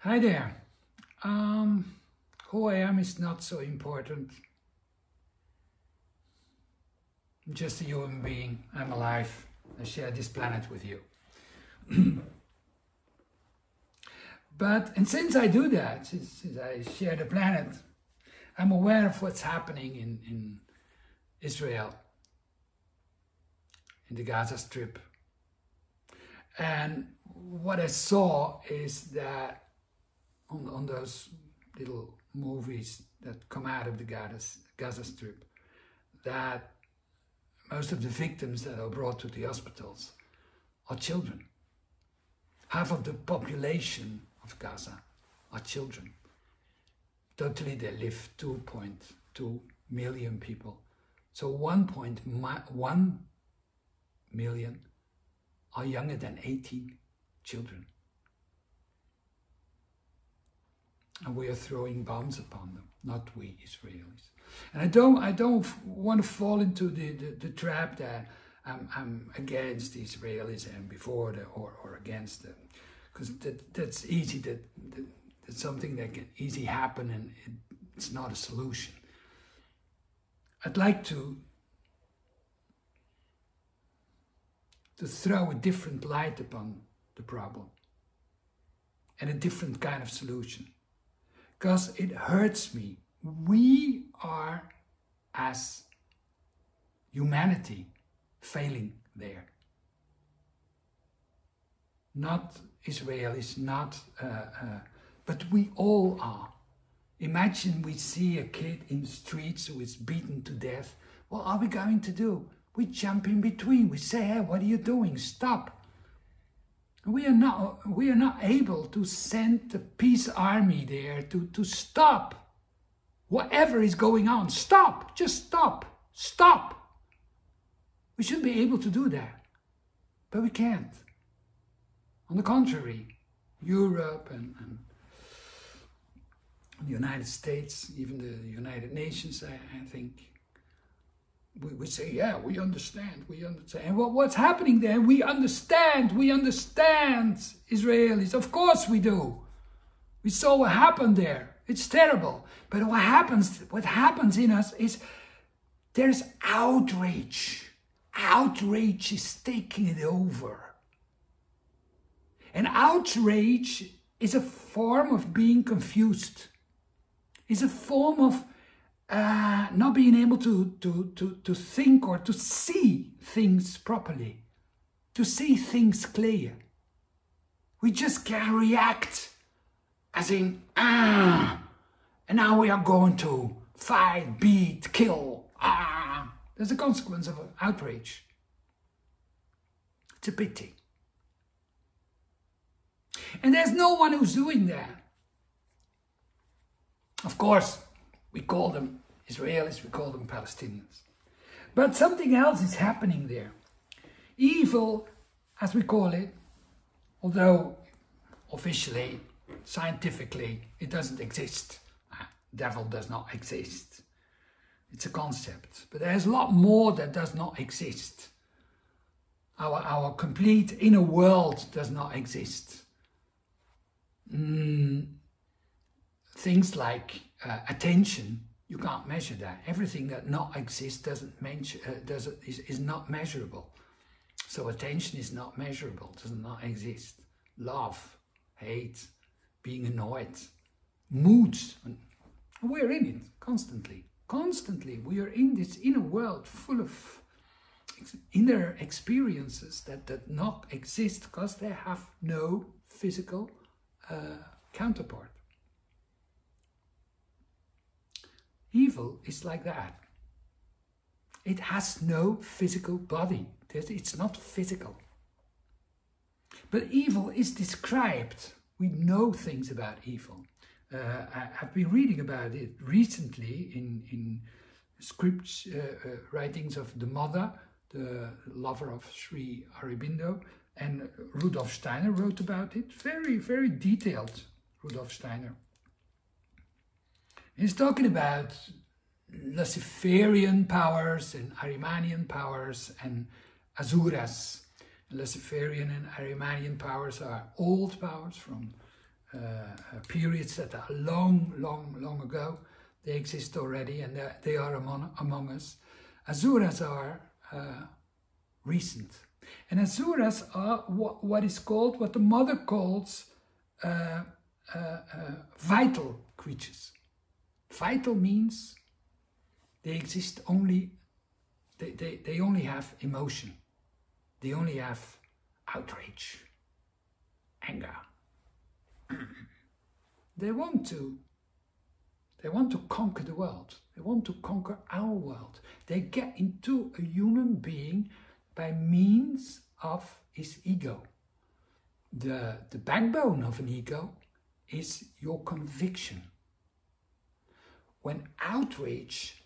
Hi there. Who I am is not so important. I'm just a human being. I'm alive. I share this planet with you. And since I do that, since I share the planet, I'm aware of what's happening in Israel, in the Gaza Strip. And what I saw is that on those little movies that come out of the Gaza Strip, that most of the victims that are brought to the hospitals are children. Half of the population of Gaza are children. Totally they live 2.2 million people. So 1.1 million are younger than 18 children. And we are throwing bombs upon them, not we Israelis. And I don't want to fall into the trap that I'm against the Israelis and before or against them, because that's easy. That's something that can easily happen, and it's not a solution. I'd like to throw a different light upon the problem and a different kind of solution. Because it hurts me. We are, as humanity, failing there. Not Israelis, but we all are. Imagine we see a kid in the streets who is beaten to death. What are we going to do? We jump in between. We say, hey, what are you doing? Stop. We are not able to send the peace army there to stop whatever is going on. Stop, just stop, stop. We should be able to do that, but we can't. On the contrary, Europe and the United States, even the United Nations, I think, we say, yeah, we understand. And what's happening there? We understand, Israelis. Of course we do. We saw what happened there. It's terrible. But what happens in us is there's outrage. Outrage is taking it over. And outrage is a form of being confused. It's a form of not being able to think or to see things properly, to see things clear. We just can react as in, and now we are going to fight, beat, kill. There's a consequence of outrage. It's a pity. And there's no one who's doing that. Of course, we call them Israelis, we call them Palestinians. But something else is happening there. Evil, as we call it, although officially, scientifically, it doesn't exist. Devil does not exist. It's a concept. But there's a lot more that does not exist. Our complete inner world does not exist. Things like attention, you can't measure that. Everything that not exists is not measurable. So attention is not measurable, does not exist. Love, hate, being annoyed, moods. We're in it constantly. Constantly, we are in this inner world full of inner experiences that not exist because they have no physical counterpart. Evil is like that. It has no physical body. It's not physical. But evil is described. We know things about evil. I've been reading about it recently in scripts, writings of the mother, the lover of Sri Aurobindo, and Rudolf Steiner wrote about it. Very, very detailed, Rudolf Steiner. He's talking about Luciferian powers and Ahrimanian powers and Asuras. Luciferian and Ahrimanian powers are old powers from periods that are long ago. They exist already, and they are among us. Asuras are recent. And Asuras are what the mother calls vital creatures. Vital means they exist only, they only have emotion. They only have outrage, anger. They want to conquer the world. They want to conquer our world. They get into a human being by means of his ego. The backbone of an ego is your conviction. When outrage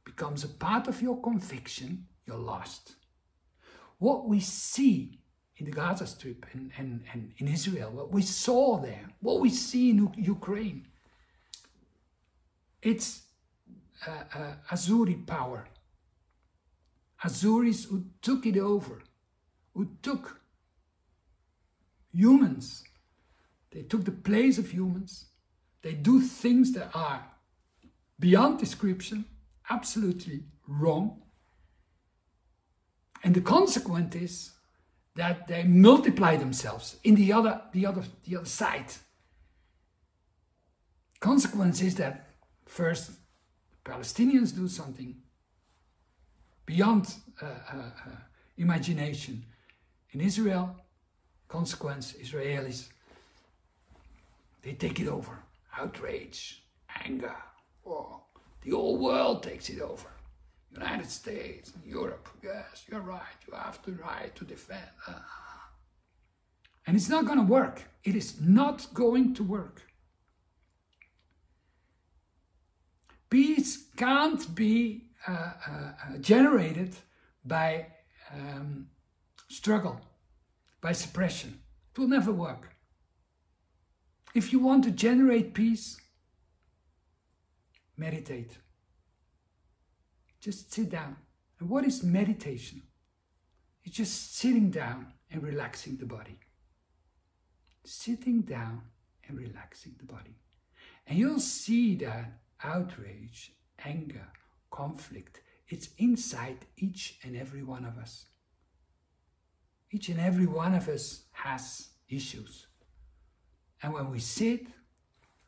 becomes a part of your conviction, you're lost. What we see in the Gaza Strip and in Israel, what we saw there, what we see in Ukraine, it's Azuri power. Azuris who took it over, who took humans. They took the place of humans. They do things that are beyond description, absolutely wrong. And the consequence is that they multiply themselves in the other side. Consequence is that first Palestinians do something beyond imagination. In Israel, consequence, Israelis, they take it over. Outrage, anger, the whole world takes it over. United States, Europe, yes, you're right, you have the right to defend. And it's not going to work. It is not going to work. Peace can't be generated by struggle, by suppression. It will never work. If you want to generate peace, meditate. Just sit down. And what is meditation? It's just sitting down and relaxing the body. Sitting down and relaxing the body. And you'll see that outrage, anger, conflict, it's inside each and every one of us. Each and every one of us has issues. And when we sit,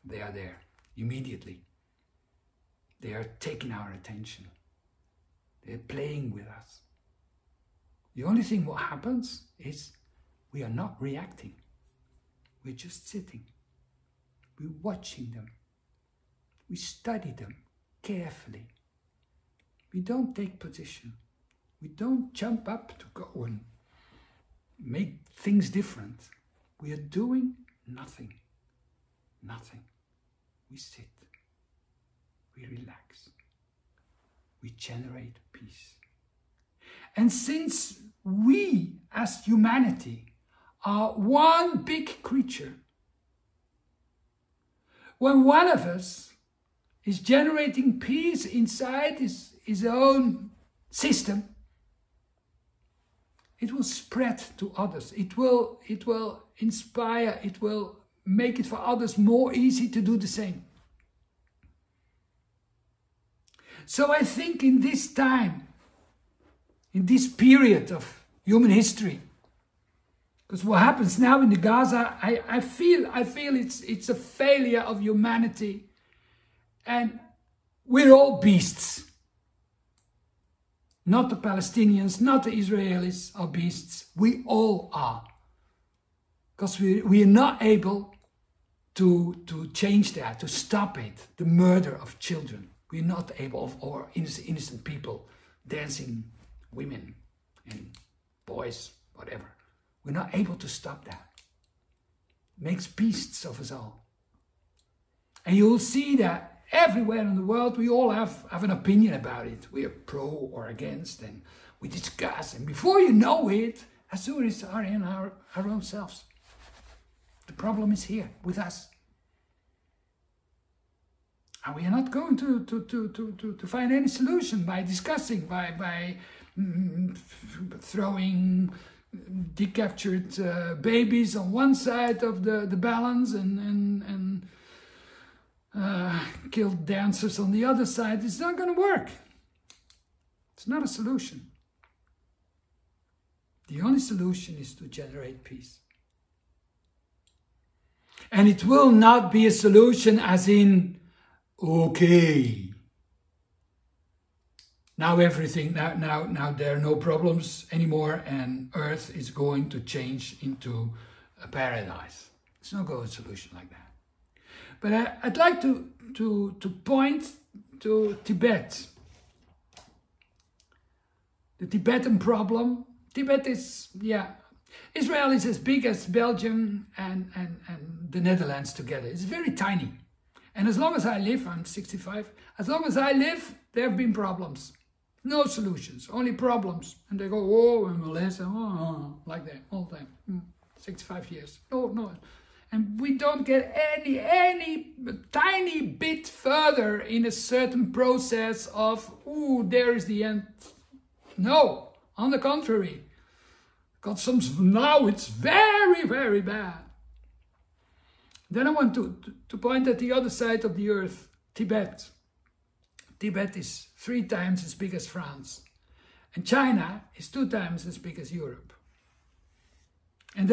they are there immediately. They are taking our attention. They're playing with us. The only thing what happens is we are not reacting. We're just sitting. We're watching them. We study them carefully. We don't take position. We don't jump up to go and make things different. We are doing nothing. Nothing. We sit. We relax. We generate peace. And since we as humanity are one big creature, when one of us is generating peace inside his own system, it will spread to others. It will inspire, it will make it for others more easy to do the same. So I think in this time, in this period of human history, because what happens now in the Gaza, I feel it's a failure of humanity, and we're all beasts. Not the Palestinians, not the Israelis are beasts. We all are. Because we are not able to change that, to stop it, the murder of children. We're not able, or innocent people, dancing women and boys, whatever. We're not able to stop that. It makes beasts of us all. And you'll see that everywhere in the world, we all have an opinion about it. We are pro or against, and we discuss. And before you know it, Azuris are in our own selves. The problem is here with us. And we are not going to find any solution by discussing, by throwing decaptured babies on one side of the balance and killed dancers on the other side. It's not going to work. It's not a solution. The only solution is to generate peace. And it will not be a solution as in, okay, now everything, now there are no problems anymore and Earth is going to change into a paradise. It's not going to be a solution like that. But I'd like to point to Tibet. The Tibetan problem. Tibet is, Israel is as big as Belgium and the Netherlands together. It's very tiny. And as long as I live, I'm 65, as long as I live, there have been problems. No solutions, only problems. And they go, oh, and Malaysia, oh, like that, all the time. 65 years. No. And we don't get any tiny bit further in a certain process of, ooh, there is the end. No, on the contrary. Now it's very, very bad. Then I want to point at the other side of the earth, Tibet. Tibet is 3 times as big as France. And China is 2 times as big as Europe. And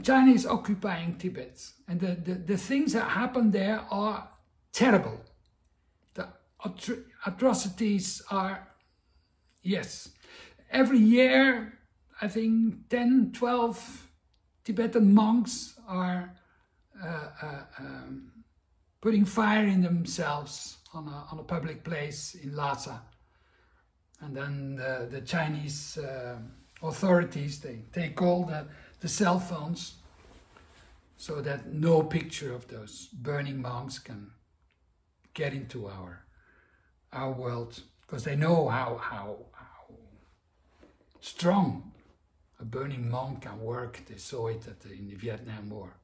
China is occupying Tibet. And the things that happen there are terrible. The atrocities are, yes. Every year, I think 10, 12 Tibetan monks are putting fire in themselves on a public place in Lhasa. And then the Chinese authorities, they take all the cell phones so that no picture of those burning monks can get into our world, because they know how strong a burning monk can work. They saw it in the Vietnam War.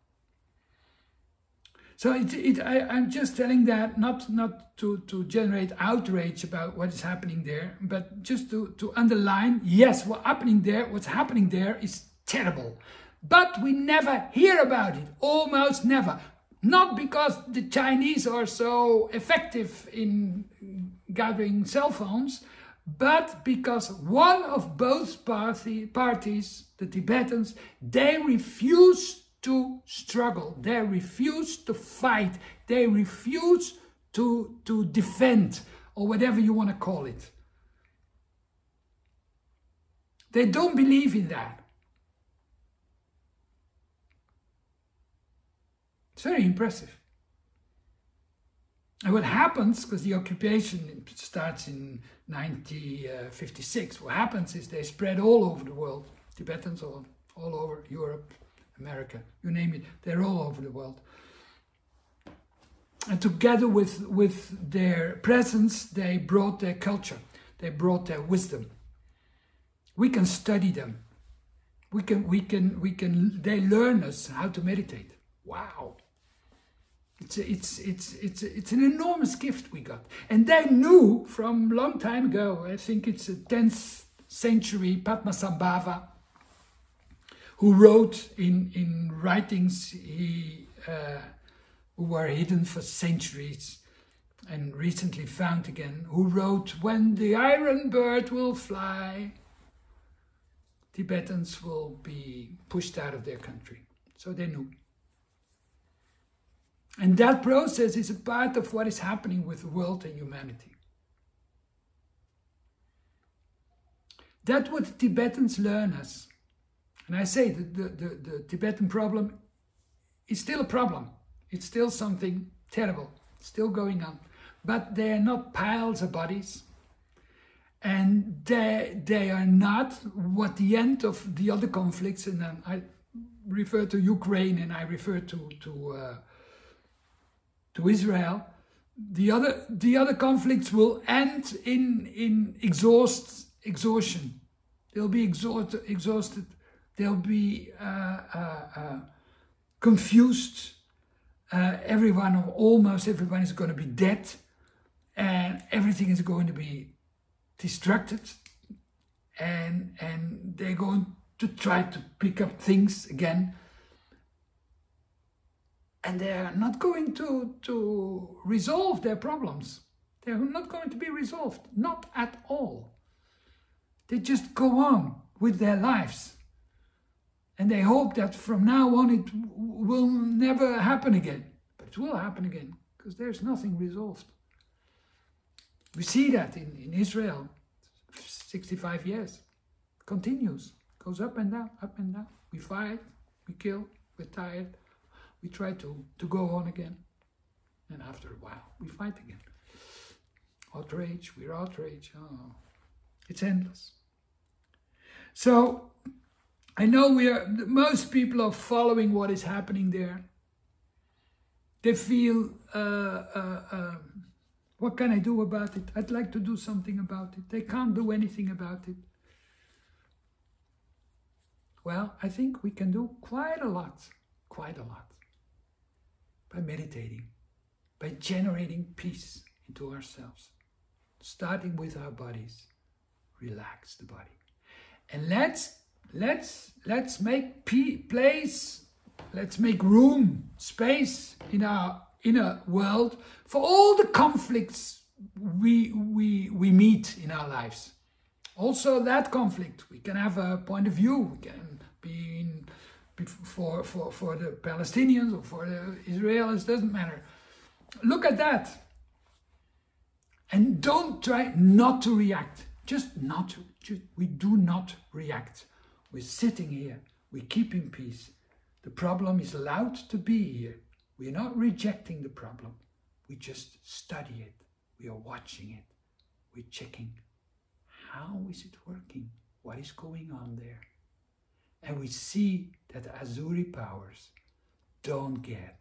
So I'm just telling that not to generate outrage about what is happening there, but just to underline, yes, what's happening there is terrible. But we never hear about it, almost never. Not because the Chinese are so effective in gathering cell phones, but because one of both parties, the Tibetans, they refuse to struggle, they refuse to fight, they refuse to defend, or whatever you want to call it. They don't believe in that. It's very impressive. And what happens, because the occupation starts in 1956, what happens is they spread all over the world. Tibetans all over Europe, America, you name it, they're all over the world. And together with their presence, they brought their culture, they brought their wisdom. We can study them. They learn us how to meditate. Wow. It's an enormous gift we got. And they knew from a long time ago, I think it's a 10th century Padmasambhava, who wrote in writings who were hidden for centuries and recently found again, who wrote, when the iron bird will fly, Tibetans will be pushed out of their country. So they knew. And that process is a part of what is happening with the world and humanity. That's what the Tibetans learn us. And I say that the Tibetan problem is still a problem. It's still something terrible, still going on. But they are not piles of bodies. And they are not what the end of the other conflicts, and then I refer to Ukraine and I refer to Israel, the other conflicts will end in exhaustion. They'll be exhausted. They'll be confused. Almost everyone is going to be dead, and everything is going to be destructed, and they're going to try to pick up things again. And they're not going to resolve their problems. They're not going to be resolved, not at all. They just go on with their lives. And they hope that from now on it will never happen again. But it will happen again, because there's nothing resolved. We see that in Israel, 65 years. It continues, goes up and down, up and down. We fight, we kill, we're tired. We try to go on again. And after a while, we fight again. Outrage, we're outraged. Oh, it's endless. So, I know most people are following what is happening there. They feel, what can I do about it? I'd like to do something about it. They can't do anything about it. Well, I think we can do quite a lot. By meditating, by generating peace into ourselves, starting with our bodies. Relax the body, and let's make place. Let's make room, space in our inner world for all the conflicts we meet in our lives. Also, that conflict, we can have a point of view. We can be for the Palestinians or for the Israelis, doesn't matter. Look at that. And don't try not to react. We do not react. We're sitting here. We're keeping peace. The problem is allowed to be here. We're not rejecting the problem. We just study it. We are watching it. We're checking. How is it working? What is going on there? And we see that the Azuri powers don't get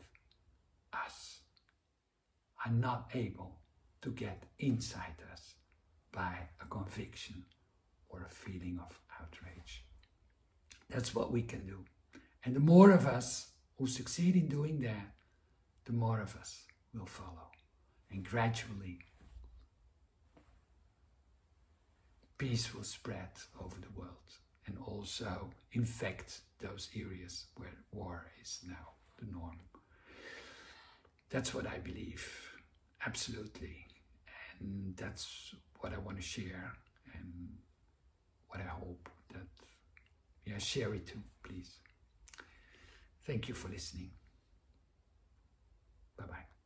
us, are not able to get inside us by a conviction or a feeling of outrage. That's what we can do. And the more of us who succeed in doing that, the more of us will follow. And gradually, peace will spread over the world. And also infect those areas where war is now the norm. That's what I believe, absolutely. And that's what I want to share, and what I hope that, share it too, please. Thank you for listening. Bye-bye.